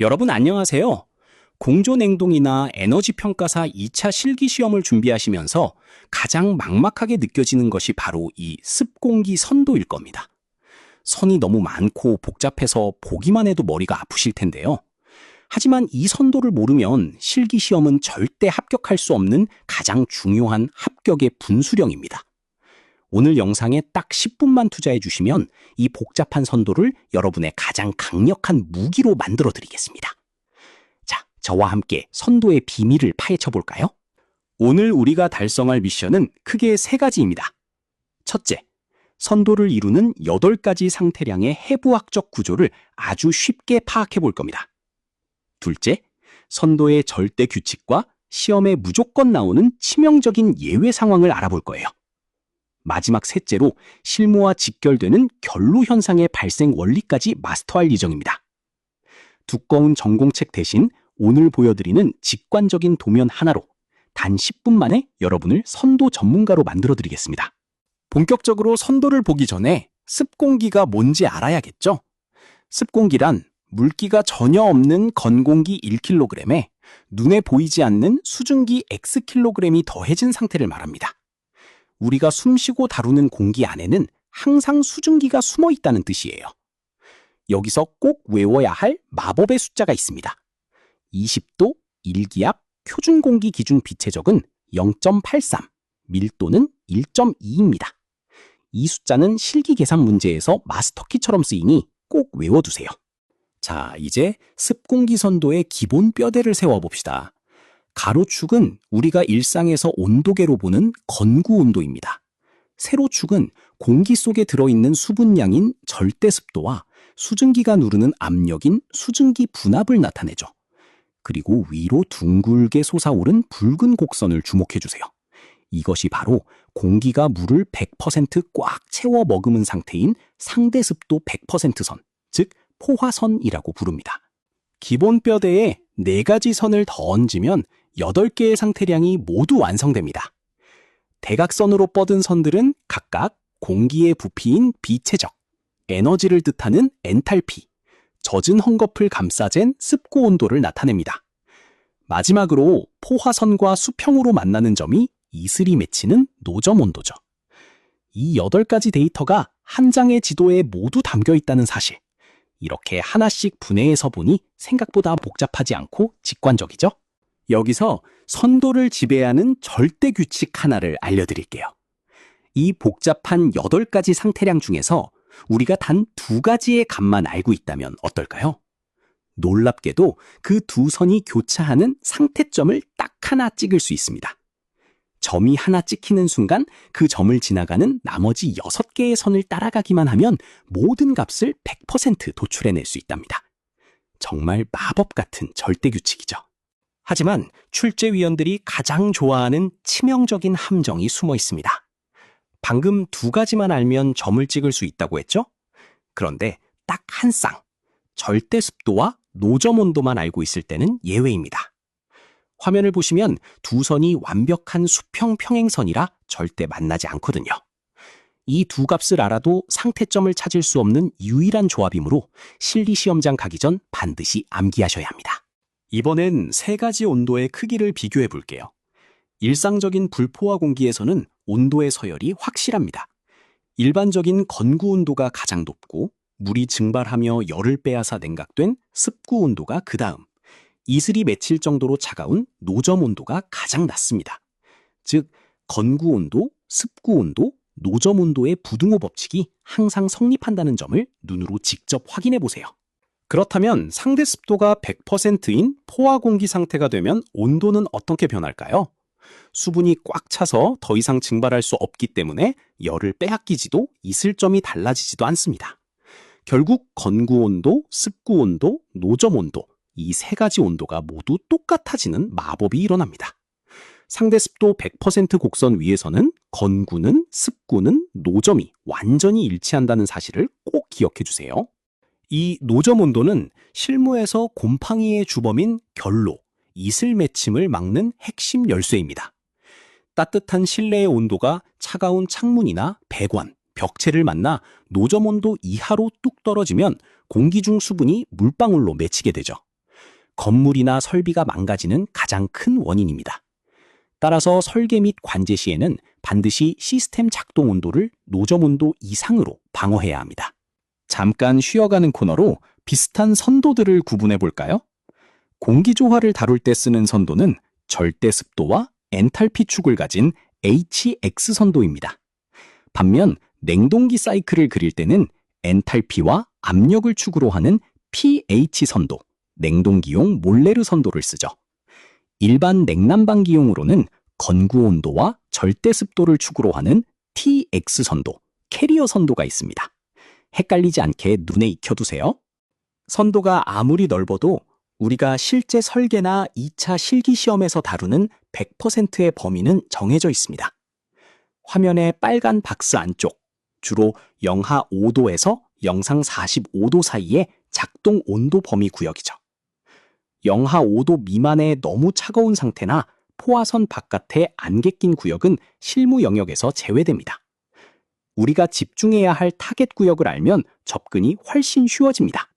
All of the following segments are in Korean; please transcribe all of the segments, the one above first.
여러분 안녕하세요. 공조냉동이나 에너지평가사 2차 실기시험을 준비하시면서 가장 막막하게 느껴지는 것이 바로 이 습공기 선도일 겁니다. 선이 너무 많고 복잡해서 보기만 해도 머리가 아프실 텐데요. 하지만 이 선도를 모르면 실기시험은 절대 합격할 수 없는 가장 중요한 합격의 분수령입니다. 오늘 영상에 딱 10분만 투자해 주시면 이 복잡한 선도를 여러분의 가장 강력한 무기로 만들어 드리겠습니다. 자, 저와 함께 선도의 비밀을 파헤쳐 볼까요? 오늘 우리가 달성할 미션은 크게 3가지입니다. 첫째, 선도를 이루는 8가지 상태량의 해부학적 구조를 아주 쉽게 파악해 볼 겁니다. 둘째, 선도의 절대 규칙과 시험에 무조건 나오는 치명적인 예외 상황을 알아볼 거예요. 마지막 셋째로 실무와 직결되는 결로 현상의 발생 원리까지 마스터할 예정입니다. 두꺼운 전공책 대신 오늘 보여드리는 직관적인 도면 하나로 단 10분 만에 여러분을 선도 전문가로 만들어드리겠습니다. 본격적으로 선도를 보기 전에 습공기가 뭔지 알아야겠죠? 습공기란 물기가 전혀 없는 건공기 1kg에 눈에 보이지 않는 수증기 Xkg이 더해진 상태를 말합니다. 우리가 숨쉬고 다루는 공기 안에는 항상 수증기가 숨어 있다는 뜻이에요. 여기서 꼭 외워야 할 마법의 숫자가 있습니다. 20도 1기압 표준공기 기준 비체적은 0.83, 밀도는 1.2입니다. 이 숫자는 실기 계산 문제에서 마스터키처럼 쓰이니 꼭 외워두세요. 자, 이제 습공기 선도의 기본 뼈대를 세워봅시다. 가로축은 우리가 일상에서 온도계로 보는 건구 온도입니다. 세로축은 공기 속에 들어있는 수분량인 절대 습도와 수증기가 누르는 압력인 수증기 분압을 나타내죠. 그리고 위로 둥글게 솟아오른 붉은 곡선을 주목해주세요. 이것이 바로 공기가 물을 100% 꽉 채워 머금은 상태인 상대 습도 100% 선, 즉 포화선이라고 부릅니다. 기본 뼈대에 4가지 선을 더 얹으면 8개의 상태량이 모두 완성됩니다. 대각선으로 뻗은 선들은 각각 공기의 부피인 비체적, 에너지를 뜻하는 엔탈피, 젖은 헝겊을 감싸진 습고 온도를 나타냅니다. 마지막으로 포화선과 수평으로 만나는 점이 이슬이 맺히는 노점 온도죠. 이 8가지 데이터가 한 장의 지도에 모두 담겨 있다는 사실. 이렇게 하나씩 분해해서 보니 생각보다 복잡하지 않고 직관적이죠? 여기서 선도를 지배하는 절대 규칙 하나를 알려드릴게요. 이 복잡한 8가지 상태량 중에서 우리가 단 2가지의 값만 알고 있다면 어떨까요? 놀랍게도 그 두 선이 교차하는 상태점을 딱 하나 찍을 수 있습니다. 점이 하나 찍히는 순간 그 점을 지나가는 나머지 6개의 선을 따라가기만 하면 모든 값을 100% 도출해낼 수 있답니다. 정말 마법 같은 절대 규칙이죠. 하지만 출제위원들이 가장 좋아하는 치명적인 함정이 숨어 있습니다. 방금 2가지만 알면 점을 찍을 수 있다고 했죠? 그런데 딱 한 쌍, 절대 습도와 노점 온도만 알고 있을 때는 예외입니다. 화면을 보시면 두 선이 완벽한 수평 평행선이라 절대 만나지 않거든요. 이 두 값을 알아도 상태점을 찾을 수 없는 유일한 조합이므로 실기시험장 가기 전 반드시 암기하셔야 합니다. 이번엔 3가지 온도의 크기를 비교해 볼게요. 일상적인 불포화 공기에서는 온도의 서열이 확실합니다. 일반적인 건구 온도가 가장 높고 물이 증발하며 열을 빼앗아 냉각된 습구 온도가 그 다음, 이슬이 맺힐 정도로 차가운 노점 온도가 가장 낮습니다. 즉, 건구 온도, 습구 온도, 노점 온도의 부등호 법칙이 항상 성립한다는 점을 눈으로 직접 확인해 보세요. 그렇다면 상대 습도가 100%인 포화 공기 상태가 되면 온도는 어떻게 변할까요? 수분이 꽉 차서 더 이상 증발할 수 없기 때문에 열을 빼앗기지도 이슬점이 달라지지도 않습니다. 결국 건구 온도, 습구 온도, 노점 온도, 이 3가지 온도가 모두 똑같아지는 마법이 일어납니다. 상대 습도 100% 곡선 위에서는 건구는, 습구는, 노점이 완전히 일치한다는 사실을 꼭 기억해 주세요. 이 노점 온도는 실무에서 곰팡이의 주범인 결로, 이슬 맺힘을 막는 핵심 열쇠입니다. 따뜻한 실내의 온도가 차가운 창문이나 배관, 벽체를 만나 노점 온도 이하로 뚝 떨어지면 공기 중 수분이 물방울로 맺히게 되죠. 건물이나 설비가 망가지는 가장 큰 원인입니다. 따라서 설계 및 관제 시에는 반드시 시스템 작동 온도를 노점 온도 이상으로 방어해야 합니다. 잠깐 쉬어가는 코너로 비슷한 선도들을 구분해 볼까요? 공기조화를 다룰 때 쓰는 선도는 절대 습도와 엔탈피 축을 가진 HX 선도입니다. 반면 냉동기 사이클을 그릴 때는 엔탈피와 압력을 축으로 하는 pH 선도, 냉동기용 몰레르 선도를 쓰죠. 일반 냉난방기용으로는 건구 온도와 절대 습도를 축으로 하는 TX 선도, 캐리어 선도가 있습니다. 헷갈리지 않게 눈에 익혀두세요. 선도가 아무리 넓어도 우리가 실제 설계나 2차 실기 시험에서 다루는 100%의 범위는 정해져 있습니다. 화면의 빨간 박스 안쪽, 주로 영하 5도에서 영상 45도 사이의 작동 온도 범위 구역이죠. 영하 5도 미만의 너무 차가운 상태나 포화선 바깥에 안개 낀 구역은 실무 영역에서 제외됩니다. 우리가 집중해야 할 타겟 구역을 알면 접근이 훨씬 쉬워집니다.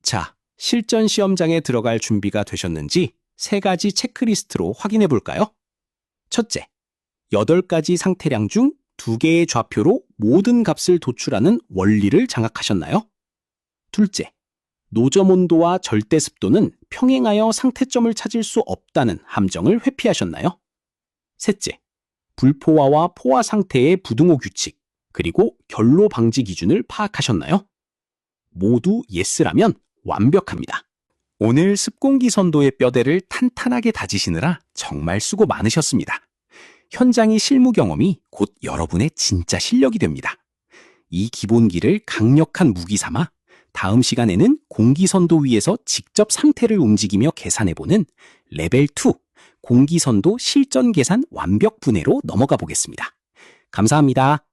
자, 실전 시험장에 들어갈 준비가 되셨는지 3가지 체크리스트로 확인해 볼까요? 첫째, 8가지 상태량 중 2개의 좌표로 모든 값을 도출하는 원리를 장악하셨나요? 둘째, 노점 온도와 절대 습도는 평행하여 상태점을 찾을 수 없다는 함정을 회피하셨나요? 셋째, 불포화와 포화 상태의 부등호 규칙, 그리고 결로 방지 기준을 파악하셨나요? 모두 예스라면 완벽합니다. 오늘 습공기 선도의 뼈대를 탄탄하게 다지시느라 정말 수고 많으셨습니다. 현장의 실무 경험이 곧 여러분의 진짜 실력이 됩니다. 이 기본기를 강력한 무기 삼아 다음 시간에는 공기선도 위에서 직접 상태를 움직이며 계산해보는 레벨 2 공기선도 실전 계산 완벽 분해로 넘어가 보겠습니다. 감사합니다.